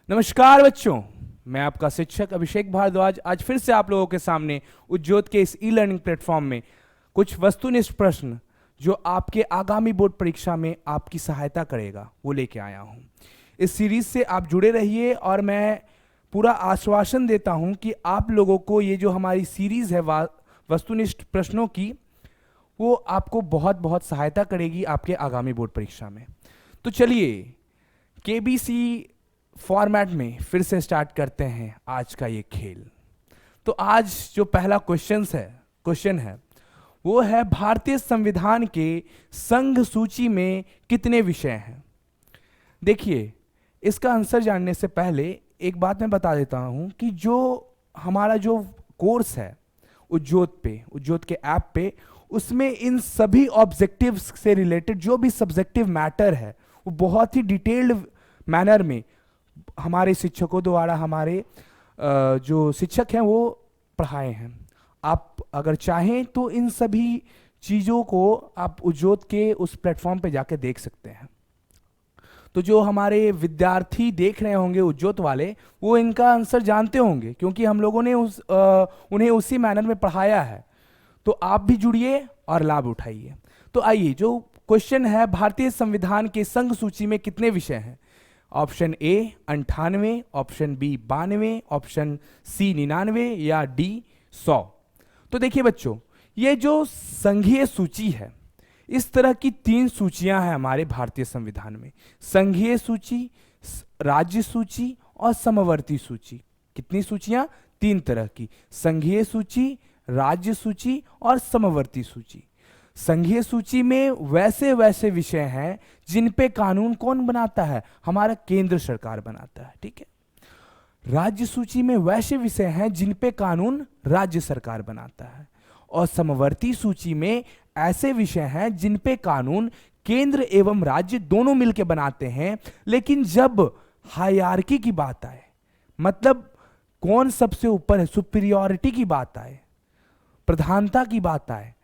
नमस्कार बच्चों, मैं आपका शिक्षक अभिषेक भारद्वाज आज फिर से आप लोगों के सामने उज्ज्योत के इस ई लर्निंग प्लेटफॉर्म में कुछ वस्तुनिष्ठ प्रश्न जो आपके आगामी बोर्ड परीक्षा में आपकी सहायता करेगा वो लेके आया हूँ। इस सीरीज से आप जुड़े रहिए और मैं पूरा आश्वासन देता हूँ कि आप लोगों को ये जो हमारी सीरीज है वस्तुनिष्ठ प्रश्नों की, वो आपको बहुत बहुत सहायता करेगी आपके आगामी बोर्ड परीक्षा में। तो चलिए केबीसी फॉर्मेट में फिर से स्टार्ट करते हैं आज का ये खेल। तो आज जो पहला क्वेश्चन है वो है भारतीय संविधान के संघ सूची में कितने विषय हैं। देखिए, इसका आंसर जानने से पहले एक बात मैं बता देता हूं कि जो हमारा जो कोर्स है उज्ज्योत के ऐप पे, उसमें इन सभी ऑब्जेक्टिव्स से रिलेटेड जो भी सब्जेक्टिव मैटर है वो बहुत ही डिटेल्ड मैनर में हमारे शिक्षकों द्वारा हमारे जो शिक्षक हैं वो पढ़ाए हैं। आप अगर चाहें तो इन सभी चीज़ों को आप उज्ज्योत के उस प्लेटफॉर्म पे जाके देख सकते हैं। तो जो हमारे विद्यार्थी देख रहे होंगे उज्ज्योत वाले, वो इनका आंसर जानते होंगे क्योंकि हम लोगों ने उन्हें उसी मैनर में पढ़ाया है। तो आप भी जुड़िए और लाभ उठाइए। तो आइए, जो क्वेश्चन है भारतीय संविधान के संघ सूची में कितने विषय हैं। Option A 98, option B 92, option C 99 या डी 100। तो देखिए बच्चों, ये जो संघीय सूची है, इस तरह की 3 सूचियां हैं हमारे भारतीय संविधान में। संघीय सूची, राज्य सूची और समवर्ती सूची। कितनी सूचियां? 3 तरह की, संघीय सूची, राज्य सूची और समवर्ती सूची। संघीय सूची में वैसे वैसे विषय हैं जिन पे कानून कौन बनाता है? हमारा केंद्र सरकार बनाता है, ठीक है। राज्य सूची में वैसे विषय हैं जिन पे कानून राज्य सरकार बनाता है। और समवर्ती सूची में ऐसे विषय हैं जिन पे कानून केंद्र एवं राज्य दोनों मिलकर बनाते हैं। लेकिन जब हायरार्की की बात आए, मतलब कौन सबसे ऊपर है, सुपीरियॉरिटी की बात आए, प्रधानता की बात आए,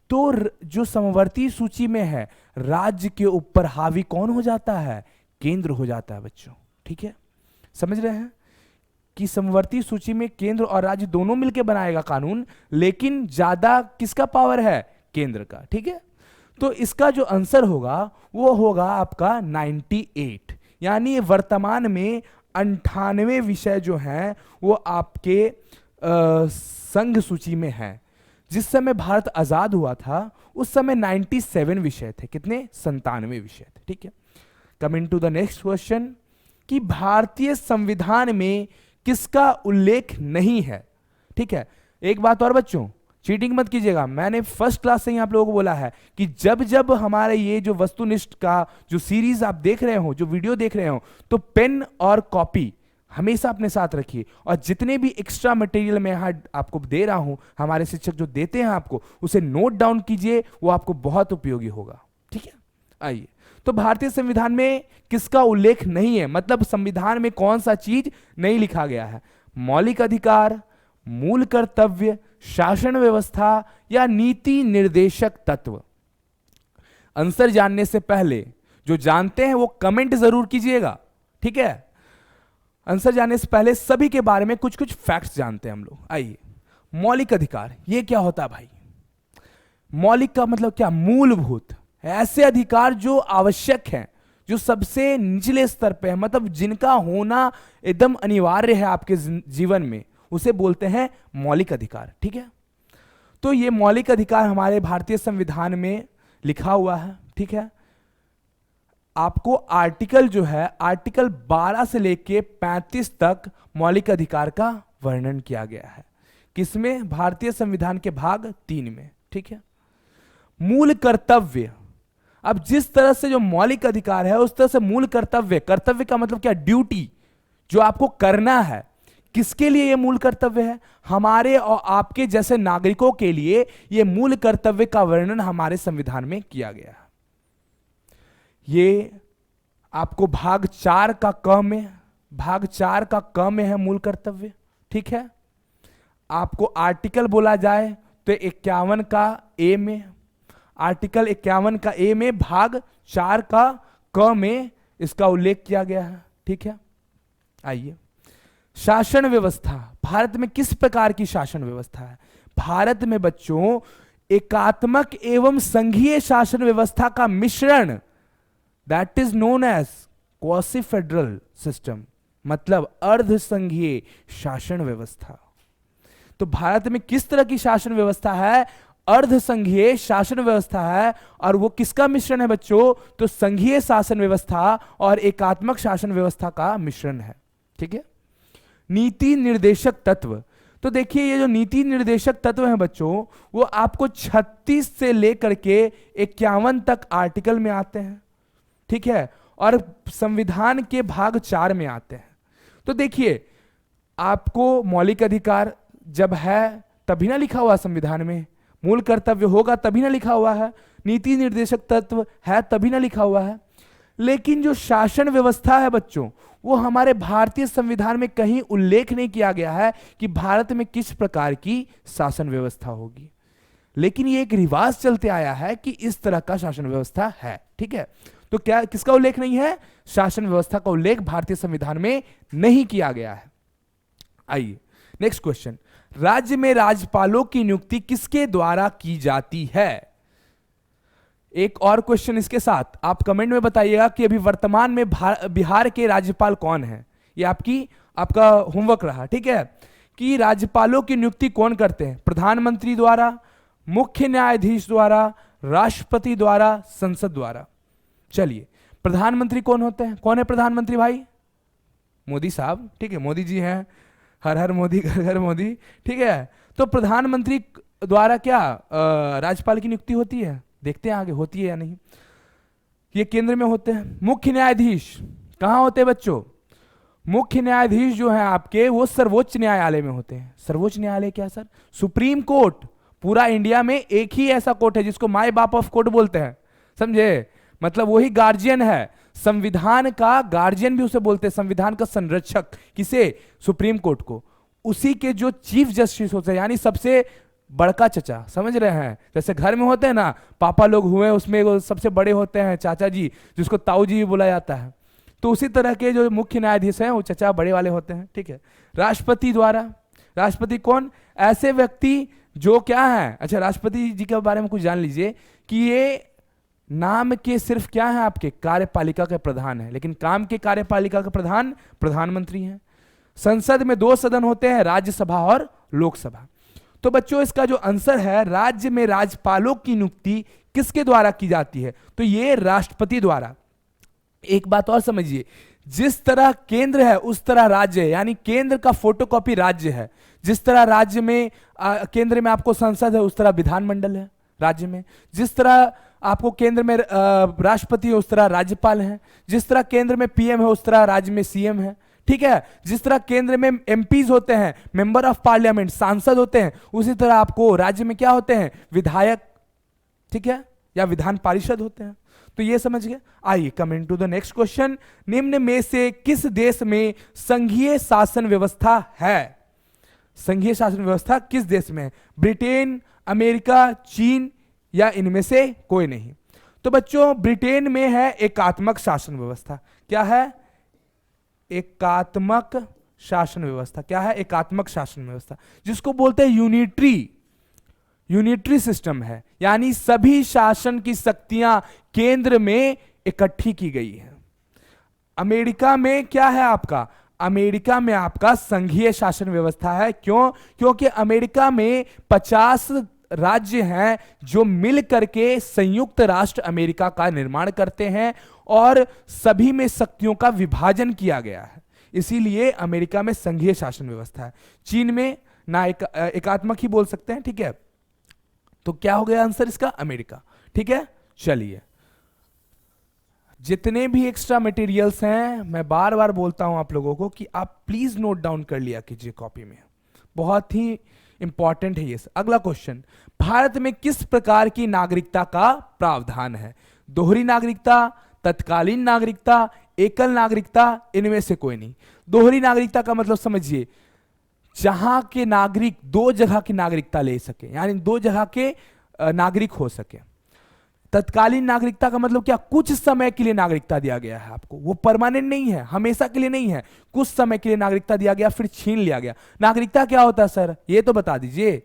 तो जो समवर्ती सूची में है, राज्य के ऊपर हावी कौन हो जाता है? केंद्र हो जाता है बच्चों, ठीक है। समझ रहे हैं कि समवर्ती सूची में केंद्र और राज्य दोनों मिलकर बनाएगा कानून, लेकिन ज्यादा किसका पावर है? केंद्र का, ठीक है। तो इसका जो आंसर होगा वो होगा आपका 98। यानी वर्तमान में 98 विषय जो हैं वो आपके संघ सूची में है। जिस समय भारत आजाद हुआ था उस समय 97 विषय थे। कितने? 97 विषय थे, ठीक है। Coming to the next question कि भारतीय संविधान में किसका उल्लेख नहीं है, ठीक है। एक बात और बच्चों, चीटिंग मत कीजिएगा। मैंने फर्स्ट क्लास से ही आप लोगों को बोला है कि जब जब हमारे ये जो वस्तुनिष्ठ का जो सीरीज आप देख रहे हो, जो वीडियो देख रहे हो, तो पेन और कॉपी हमेशा अपने साथ रखिए। और जितने भी एक्स्ट्रा मटेरियल मैं यहाँ आपको दे रहा हूं, हमारे शिक्षक जो देते हैं आपको, उसे नोट डाउन कीजिए, वो आपको बहुत उपयोगी होगा, ठीक है। आइए, तो भारतीय संविधान में किसका उल्लेख नहीं है, मतलब संविधान में कौन सा चीज नहीं लिखा गया है? मौलिक अधिकार, मूल कर्तव्य, शासन व्यवस्था या नीति निर्देशक तत्व। आंसर जानने से पहले जो जानते हैं वो कमेंट जरूर कीजिएगा, ठीक है। आंसर जानने से पहले सभी के बारे में कुछ कुछ फैक्ट्स जानते हैं हम लोग। आइए, मौलिक अधिकार ये क्या होता है भाई? मौलिक का मतलब क्या? मूलभूत, ऐसे अधिकार जो आवश्यक हैं, जो सबसे निचले स्तर पे है, मतलब जिनका होना एकदम अनिवार्य है आपके जीवन में, उसे बोलते हैं मौलिक अधिकार, ठीक है। तो ये मौलिक अधिकार हमारे भारतीय संविधान में लिखा हुआ है, ठीक है। आपको आर्टिकल जो है, आर्टिकल 12 से लेके 35 तक मौलिक अधिकार का वर्णन किया गया है। किसमें? भारतीय संविधान के भाग 3 में, ठीक है। मूल कर्तव्य, अब जिस तरह से जो मौलिक अधिकार है उस तरह से मूल कर्तव्य, कर्तव्य का मतलब क्या? ड्यूटी, जो आपको करना है। किसके लिए ये मूल कर्तव्य है? हमारे और आपके जैसे नागरिकों के लिए ये मूल कर्तव्य का वर्णन हमारे संविधान में किया गया है। ये आपको भाग 4 का क में है मूल कर्तव्य, ठीक है। आपको आर्टिकल बोला जाए तो 51 का ए में, आर्टिकल 51 का ए में भाग 4 का क में इसका उल्लेख किया गया है, ठीक है। आइए, शासन व्यवस्था, भारत में किस प्रकार की शासन व्यवस्था है? भारत में बच्चों एकात्मक एवं संघीय शासन व्यवस्था का मिश्रण, that is known as quasi federal system, मतलब अर्ध संघीय शासन व्यवस्था। तो भारत में किस तरह की शासन व्यवस्था है? अर्ध संघीय शासन व्यवस्था है। और वो किसका मिश्रण है बच्चों? तो संघीय शासन व्यवस्था और एकात्मक शासन व्यवस्था का मिश्रण है। ठीक है। नीति निर्देशक तत्व, तो देखिए ये जो नीति निर्देशक तत्व हैं बच्चों, वो आपको 36 से लेकर के 51 तक आर्टिकल में आते हैं। ठीक है। और संविधान के भाग 4 में आते हैं। तो देखिए, आपको मौलिक अधिकार जब है तभी ना लिखा हुआ संविधान में, मूल कर्तव्य होगा तभी ना लिखा हुआ है, नीति निर्देशक तत्व है तभी ना लिखा हुआ है। लेकिन जो शासन व्यवस्था है बच्चों, वो हमारे भारतीय संविधान में कहीं उल्लेख नहीं किया गया है कि भारत में किस प्रकार की शासन व्यवस्था होगी। लेकिन ये एक रिवाज चलते आया है कि इस तरह का शासन व्यवस्था है। ठीक है। तो क्या किसका उल्लेख नहीं है? शासन व्यवस्था का उल्लेख भारतीय संविधान में नहीं किया गया है। आइए नेक्स्ट क्वेश्चन, राज्य में राज्यपालों की नियुक्ति किसके द्वारा की जाती है? एक और क्वेश्चन इसके साथ आप कमेंट में बताइएगा कि अभी वर्तमान में बिहार के राज्यपाल कौन है। ये आपका होमवर्क रहा। ठीक है, कि राज्यपालों की नियुक्ति कौन करते हैं? प्रधानमंत्री द्वारा, मुख्य न्यायाधीश द्वारा, राष्ट्रपति द्वारा, संसद द्वारा। चलिए, प्रधानमंत्री कौन होते हैं? कौन है प्रधानमंत्री भाई? मोदी साहब। ठीक है, मोदी जी हैं, हर हर मोदी घर घर मोदी। ठीक है। तो प्रधानमंत्री द्वारा क्या राज्यपाल की नियुक्ति होती है? देखते हैं आगे होती है या नहीं। ये केंद्र में होते हैं। मुख्य न्यायाधीश कहां होते हैं बच्चों? मुख्य न्यायाधीश जो हैं आपके, वो सर्वोच्च न्यायालय में होते हैं। सर्वोच्च न्यायालय क्या सर? Supreme court. पूरा इंडिया में एक ही ऐसा कोर्ट है जिसको माई बाप ऑफ कोर्ट बोलते हैं, समझे? मतलब वही गार्जियन है, संविधान का गार्जियन भी उसे बोलते हैं, संविधान का संरक्षक। किसे? सुप्रीम कोर्ट को। उसी के जो चीफ जस्टिस होते हैं, यानी सबसे बड़का चचा, समझ रहे हैं? जैसे घर में होते हैं ना, पापा लोग हुए, उसमें वो सबसे बड़े होते हैं चाचा जी, जिसको ताऊ जी भी बोला जाता है। तो उसी तरह के जो मुख्य न्यायाधीश हैं वो चचा बड़े वाले होते हैं। ठीक है। राष्ट्रपति द्वारा, राष्ट्रपति कौन? ऐसे व्यक्ति जो क्या है, अच्छा राष्ट्रपति जी के बारे में कुछ जान लीजिए कि ये नाम के सिर्फ क्या है आपके, कार्यपालिका के प्रधान है, लेकिन काम के कार्यपालिका के प्रधान प्रधानमंत्री हैं। संसद में 2 सदन होते हैं, राज्यसभा और लोकसभा। तो बच्चों इसका जो आंसर है, राज्य में राज्यपालों की नियुक्ति किसके द्वारा की जाती है? तो ये राष्ट्रपति द्वारा। एक बात और समझिए, जिस तरह केंद्र है उस तरह राज्य है, यानी केंद्र का फोटोकॉपी राज्य है। जिस तरह राज्य में केंद्र में आपको संसद है, उस तरह विधानमंडल है राज्य में। जिस तरह आपको केंद्र में राष्ट्रपति है, उस तरह राज्यपाल है। जिस तरह केंद्र में पीएम है, उस तरह राज्य में सीएम है। ठीक है। जिस तरह केंद्र में एमपीज होते हैं, मेंबर ऑफ पार्लियामेंट, सांसद होते हैं, उसी तरह आपको राज्य में क्या होते हैं? विधायक। ठीक है, या विधान पारिषद होते हैं। तो ये समझ गए। आइए coming to the next question, निम्न में से किस देश में संघीय शासन व्यवस्था है? संघीय शासन व्यवस्था किस देश में है? ब्रिटेन, अमेरिका, चीन, या इनमें से कोई नहीं? तो बच्चों ब्रिटेन में है एकात्मक शासन व्यवस्था। क्या है? एकात्मक शासन व्यवस्था। क्या है? एकात्मक शासन व्यवस्था, जिसको बोलते हैं यूनिटरी सिस्टम है, यानी सभी शासन की शक्तियां केंद्र में इकट्ठी की गई है। अमेरिका में क्या है आपका? अमेरिका में आपका संघीय शासन व्यवस्था है। क्यों? क्योंकि अमेरिका में 50 राज्य हैं जो मिल करके संयुक्त राष्ट्र अमेरिका का निर्माण करते हैं और सभी में शक्तियों का विभाजन किया गया है, इसीलिए अमेरिका में संघीय शासन व्यवस्था है। चीन में ना एकात्मक ही बोल सकते हैं। ठीक है। तो क्या हो गया आंसर इसका? अमेरिका। ठीक है। चलिए, जितने भी एक्स्ट्रा मटेरियल्स हैं, मैं बार बार बोलता हूं आप लोगों को कि आप प्लीज नोट डाउन कर लिया कीजिए कॉपी में, बहुत ही इंपॉर्टेंट है ये। अगला क्वेश्चन, भारत में किस प्रकार की नागरिकता का प्रावधान है? दोहरी नागरिकता, तत्कालीन नागरिकता, एकल नागरिकता, इनमें से कोई नहीं। दोहरी नागरिकता का मतलब समझिए, जहां के नागरिक 2 जगह की नागरिकता ले सके, यानी 2 जगह के नागरिक हो सके। तत्कालीन नागरिकता का मतलब क्या, कुछ समय के लिए नागरिकता दिया गया है आपको, वो परमानेंट नहीं है, हमेशा के लिए नहीं है, कुछ समय के लिए नागरिकता दिया गया फिर छीन लिया गया। नागरिकता क्या होता है सर, ये तो बता दीजिए।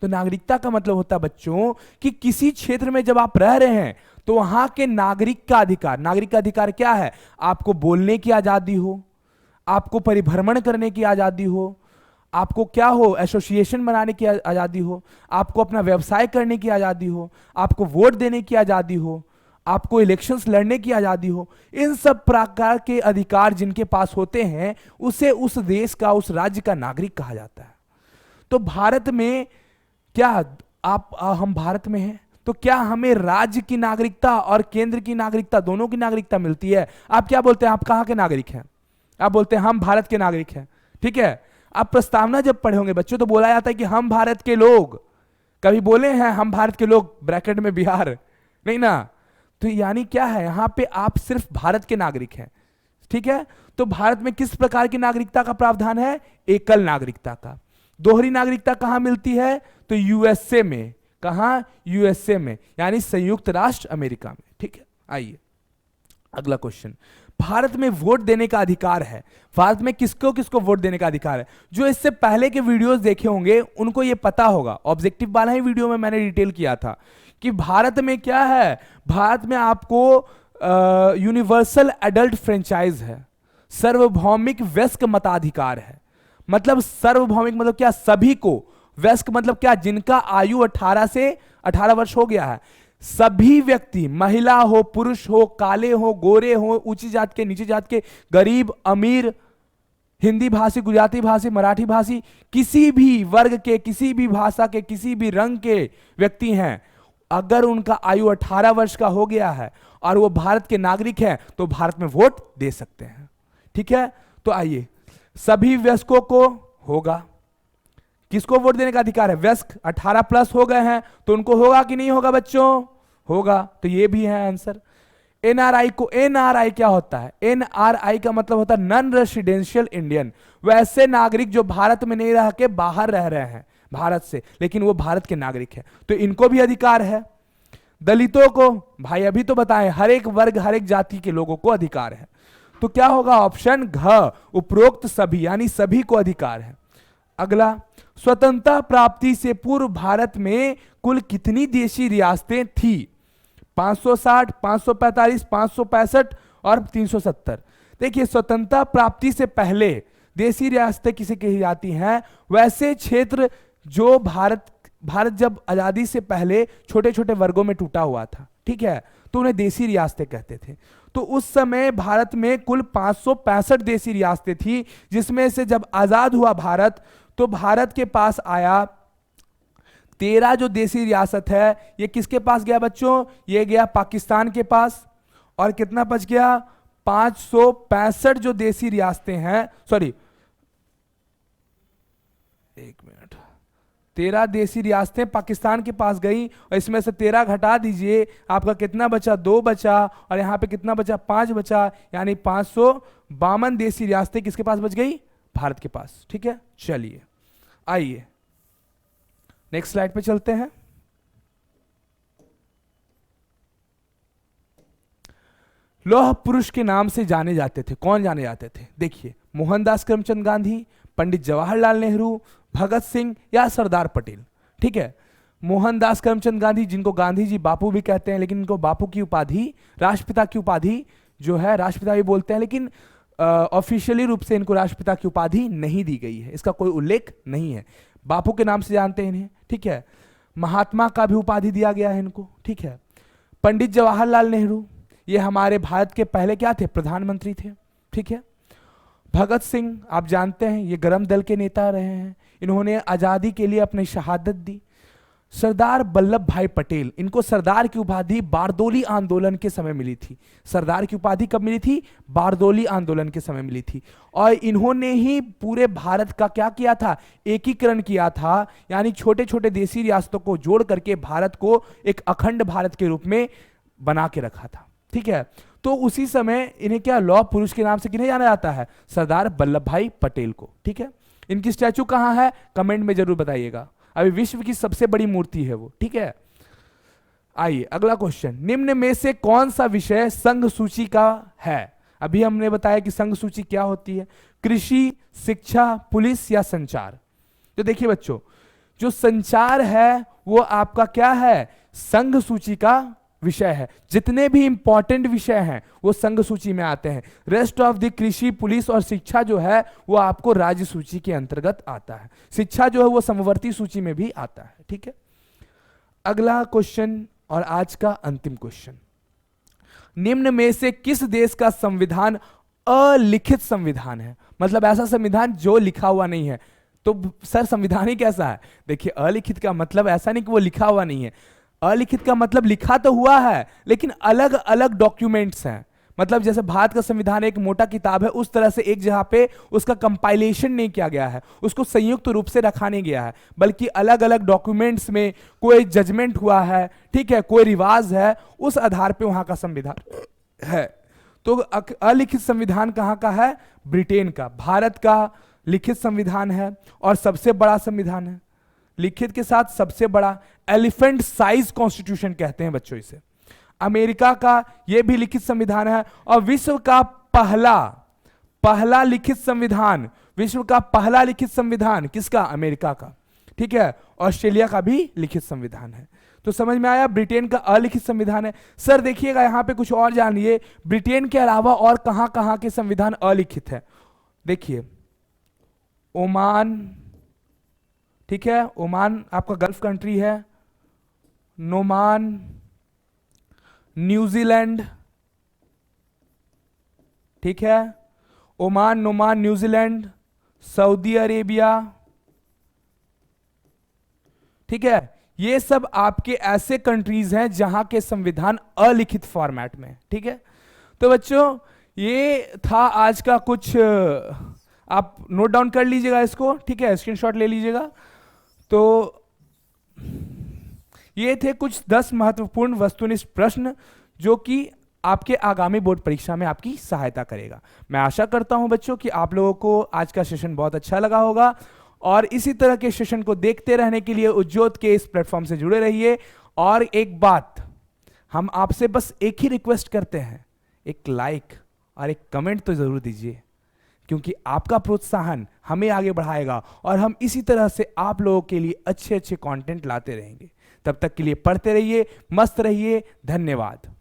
तो नागरिकता का मतलब होता है बच्चों कि किसी क्षेत्र में जब आप रह रहे हैं तो वहां के नागरिक का अधिकार, नागरिक का अधिकार क्या है, आपको बोलने की आजादी हो, आपको परिभ्रमण करने की आजादी हो, आपको क्या हो, एसोसिएशन बनाने की आजादी हो, आपको अपना व्यवसाय करने की आजादी हो, आपको वोट देने की आजादी हो, आपको इलेक्शंस लड़ने की आजादी हो। इन सब प्रकार के अधिकार जिनके पास होते हैं उसे उस देश का, उस राज्य का नागरिक कहा जाता है। तो भारत में क्या हम भारत में हैं तो क्या हमें राज्य की नागरिकता और केंद्र की नागरिकता, दोनों की नागरिकता मिलती है? आप क्या बोलते हैं, आप कहां के नागरिक हैं? आप बोलते हैं हम भारत के नागरिक हैं, ठीक है। आप प्रस्तावना जब पढ़े होंगे बच्चों तो बोला जाता है कि हम भारत के लोग, कभी बोले हैं हम भारत के लोग ब्रैकेट में बिहार, नहीं ना। तो यानी क्या है, यहां पे आप सिर्फ भारत के नागरिक हैं, ठीक है। तो भारत में किस प्रकार की नागरिकता का प्रावधान है, एकल नागरिकता का। दोहरी नागरिकता कहां मिलती है, तो यूएसए में। कहां, यूएसए में, यानी संयुक्त राष्ट्र अमेरिका में, ठीक है। आइए अगला क्वेश्चन, भारत में वोट देने का अधिकार है। भारत में किसको किसको वोट देने का अधिकार है? जो इससे पहले के वीडियोस देखे होंगे उनको ये पता होगा, ऑब्जेक्टिव वाला ही वीडियो में मैंने डिटेल किया था कि भारत में क्या है, भारत में आपको यूनिवर्सल एडल्ट फ्रेंचाइज है, सार्वभौमिक वयस्क मताधिकार है। मतलब सार्वभौमिक मतलब क्या, सभी को, वयस्क मतलब क्या, जिनका आयु 18 से 18 वर्ष हो गया है, सभी व्यक्ति, महिला हो, पुरुष हो, काले हो, गोरे हो, ऊंची जात के, नीची जात के, गरीब, अमीर, हिंदी भाषी, गुजराती भाषी, मराठी भाषी, किसी भी वर्ग के, किसी भी भाषा के, किसी भी रंग के व्यक्ति हैं, अगर उनका आयु 18 वर्ष का हो गया है और वो भारत के नागरिक हैं तो भारत में वोट दे सकते हैं, ठीक है। तो आइए, सभी वयस्कों को होगा, किसको वोट देने का अधिकार है, वयस्क 18 प्लस हो गए हैं तो उनको होगा कि नहीं होगा बच्चों, होगा। तो ये भी है आंसर। एनआरआई को, एनआरआई क्या होता है, एनआरआई का मतलब होता है नॉन रेसिडेंशियल इंडियन, वैसे नागरिक जो भारत में नहीं रह के बाहर रह रहे हैं भारत से, लेकिन वो भारत के नागरिक है, तो इनको भी अधिकार है। दलितों को, भाई अभी तो बताएं, हर एक वर्ग, हर एक जाति के लोगों को अधिकार है। तो क्या होगा ऑप्शन घ, उपरोक्त सभी, यानी सभी को अधिकार है। अगला, स्वतंत्रता प्राप्ति से पूर्व भारत में कुल कितनी देशी रियासतें थी? 560, 545, 565 और 370। देखिए, स्वतंत्रता प्राप्ति से पहले देशी रियासतें किसे कही जाती हैं, वैसे क्षेत्र जो भारत जब आजादी से पहले छोटे छोटे वर्गों में टूटा हुआ था, ठीक है, तो उन्हें देशी रियासतें कहते थे। तो उस समय भारत में कुल 565 देशी रियासतें थी, जिसमें से जब आजाद हुआ भारत तो भारत के पास आया 13 जो देशी रियासत है, ये किसके पास गया बच्चों, ये गया पाकिस्तान के पास। और कितना बच गया, 565 जो देशी रियासतें हैं, सॉरी 13 देशी रियासतें पाकिस्तान के पास गई, और इसमें से 13 घटा दीजिए, आपका कितना बचा, 2 बचा, और यहां पे कितना बचा, 5 बचा, यानी 552 देशी रियासतें किसके पास बच गई, भारत के पास, ठीक है। चलिए आइए नेक्स्ट स्लाइड पे चलते हैं। लौह पुरुष के नाम से जाने जाते थे, कौन जाने जाते थे? देखिए, मोहनदास करमचंद गांधी, पंडित जवाहरलाल नेहरू, भगत सिंह या सरदार पटेल, ठीक है। मोहनदास करमचंद गांधी, जिनको गांधी जी बापू भी कहते हैं, लेकिन इनको बापू की उपाधि, राष्ट्रपिता की उपाधि जो है, राष्ट्रपिता भी बोलते हैं, लेकिन ऑफिशियली रूप से इनको राष्ट्रपिता की उपाधि नहीं दी गई है, इसका कोई उल्लेख नहीं है। बापू के नाम से जानते हैं इन्हें, ठीक है। महात्मा का भी उपाधि दिया गया है इनको, ठीक है। पंडित जवाहरलाल नेहरू, ये हमारे भारत के पहले क्या थे, प्रधानमंत्री थे, ठीक है। भगत सिंह, आप जानते हैं ये गरम दल के नेता रहे हैं, इन्होंने आजादी के लिए अपनी शहादत दी। सरदार वल्लभ भाई पटेल, इनको सरदार की उपाधि बारदोली आंदोलन के समय मिली थी। सरदार की उपाधि कब मिली थी, बारदोली आंदोलन के समय मिली थी। और इन्होंने ही पूरे भारत का क्या किया था, एकीकरण किया था, यानी छोटे छोटे देशी रियासतों को जोड़ करके भारत को एक अखंड भारत के रूप में बना के रखा था, ठीक है। तो उसी समय इन्हें क्या, लौह पुरुष के नाम से किन्हें जाना जाता है, सरदार वल्लभ भाई पटेल को, ठीक है। इनकी स्टैचू कहां है, कमेंट में जरूर बताइएगा। अभी विश्व की सबसे बड़ी मूर्ति है वो, ठीक है। आइए अगला क्वेश्चन, निम्न में से कौन सा विषय संघ सूची का है? अभी हमने बताया कि संघ सूची क्या होती है, कृषि, शिक्षा, पुलिस या संचार। तो देखिए बच्चों, जो संचार है वो आपका क्या है, संघ सूची का विषय है। जितने भी इंपॉर्टेंट विषय हैं वो संघ सूची में आते हैं। रेस्ट ऑफ द कृषि, पुलिस और शिक्षा जो है वो आपको राज्य सूची के अंतर्गत आता है। शिक्षा जो है वो समवर्ती सूची में भी आता है। ठीक है, अगला क्वेश्चन और आज का अंतिम क्वेश्चन, निम्न में से किस देश का संविधान अलिखित संविधान है? मतलब ऐसा संविधान जो लिखा हुआ नहीं है। तो सर संविधान ही कैसा है? देखिए, अलिखित का मतलब ऐसा नहीं कि वो लिखा हुआ नहीं है। अलिखित का मतलब लिखा तो हुआ है लेकिन अलग अलग डॉक्यूमेंट्स हैं। मतलब जैसे भारत का संविधान एक मोटा किताब है, उस तरह से एक जगह पे उसका कंपाइलेशन नहीं किया गया है, उसको संयुक्त रूप से रखा नहीं गया है, बल्कि अलग अलग डॉक्यूमेंट्स में कोई जजमेंट हुआ है, ठीक है, कोई रिवाज है, उस आधार पे वहां का संविधान है। तो अलिखित संविधान कहाँ का है? ब्रिटेन का। भारत का लिखित संविधान है और सबसे बड़ा संविधान है। लिखित के साथ सबसे बड़ा, एलिफेंट साइज कॉन्स्टिट्यूशन कहते हैं बच्चों इसे। अमेरिका का यह भी लिखित संविधान है और विश्व का पहला लिखित संविधान, विश्व का पहला लिखित संविधान किसका? अमेरिका का। ठीक है, ऑस्ट्रेलिया का भी लिखित संविधान है। तो समझ में आया, ब्रिटेन का अलिखित संविधान है। सर देखिएगा यहां पे कुछ और जानिए, ब्रिटेन के अलावा और कहां कहां के संविधान अलिखित है। देखिए, ओमान, ठीक है, ओमान आपका गल्फ कंट्री है, नोमान, न्यूजीलैंड, ठीक है, Oman, Noman, New Zealand, Saudi Arabia, ठीक है, ये सब आपके ऐसे कंट्रीज हैं जहां के संविधान अलिखित फॉर्मेट में। ठीक है, तो बच्चों ये था आज का कुछ, आप नोट डाउन कर लीजिएगा इसको, ठीक है, स्क्रीनशॉट ले लीजिएगा। तो ये थे कुछ 10 महत्वपूर्ण वस्तुनिष्ठ प्रश्न जो कि आपके आगामी बोर्ड परीक्षा में आपकी सहायता करेगा। मैं आशा करता हूं बच्चों कि आप लोगों को आज का सेशन बहुत अच्छा लगा होगा और इसी तरह के सेशन को देखते रहने के लिए उज्ज्योत के इस प्लेटफॉर्म से जुड़े रहिए। और एक बात हम आपसे बस एक ही रिक्वेस्ट करते हैं, एक लाइक और एक कमेंट तो जरूर दीजिए, क्योंकि आपका प्रोत्साहन हमें आगे बढ़ाएगा और हम इसी तरह से आप लोगों के लिए अच्छे अच्छे कंटेंट लाते रहेंगे। तब तक के लिए पढ़ते रहिए, मस्त रहिए, धन्यवाद।